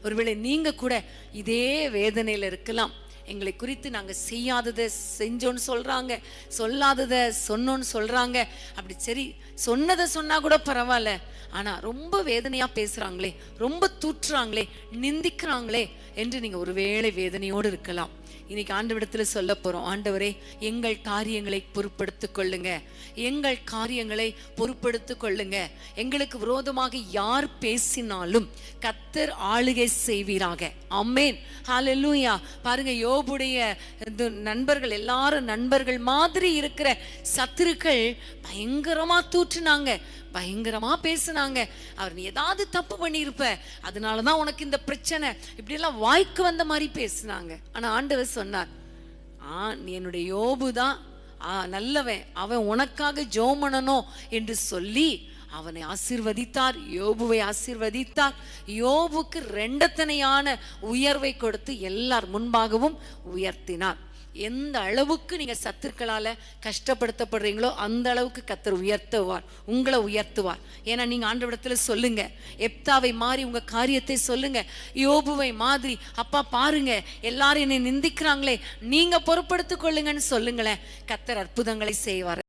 ஒருவேளை நீங்க கூட இதே வேதனையில இருக்கலாம். எங்களை குறித்து நாங்கள் செய்யாததை செஞ்சோன்னு சொல்றாங்க, சொல்லாததை சொன்னோன்னு சொல்றாங்க. அப்படி சரி, சொன்னதை சொன்னா கூட பரவாயில்ல, ஆனா ரொம்ப வேதனையா பேசுறாங்களே, ரொம்ப தூற்றுறாங்களே, நிந்திக்கிறாங்களே என்று நீங்க ஒருவேளை வேதனையோடு இருக்கலாம். இன்னைக்கு ஆண்டவரிடத்துல சொல்ல போறோம், ஆண்டவரே எங்கள் காரியங்களை பொறுப்படுத்திக் கொள்ளுங்க, எங்கள் காரியங்களை பொறுப்படுத்திக் கொள்ளுங்க. எங்களுக்கு விரோதமாக யார் பேசினாலும் கர்த்தர் ஆளுகை செய்வீராக. ஆமென், ஹல்லேலூயா. பாருங்க, யோபுடைய நண்பர்கள் எல்லாரும் நண்பர்கள் மாதிரி இருக்கிற சத்துருக்கள் பயங்கரமா தூற்றுனாங்க, பயங்கரமா பேசுனாங்க. அவர் நீ ஏதாவது தப்பு பண்ணியிருப்ப, அதனாலதான் உனக்கு இந்த பிரச்சனை, இப்படி எல்லாம் வாய்க்கு வந்த மாதிரி பேசுனாங்க. ஆனா ஆண்டவர் சொன்னார், நீ என்னுடைய யோபு தான் நல்லவன், அவன் உனக்காக ஜெபம் பண்ணணும் என்று சொல்லி அவனை ஆசீர்வதித்தார், யோபுவை ஆசீர்வதித்தார். யோபுக்கு ரெண்டத்தனையான உயர்வை கொடுத்து எல்லார் முன்பாகவும் உயர்த்தினார். எந்த அளவுக்கு நீங்க சத்துருக்களால கஷ்டப்படுத்தப்படுறீங்களோ அந்த அளவுக்கு கர்த்தர் உயர்த்துவார், உங்களை உயர்த்துவார். ஏன்னா நீங்க ஆண்டவரிடத்துல சொல்லுங்க, எப்தாவை மாறி உங்க காரியத்தை சொல்லுங்க, யோபுவை மாதிரி அப்பா பாருங்க எல்லாரும் என்னை நிந்திக்கிறாங்களே, நீங்க பொறுப்படுத்திக் கொள்ளுங்கன்னு சொல்லுங்களேன், கர்த்தர் அற்புதங்களை செய்வார்.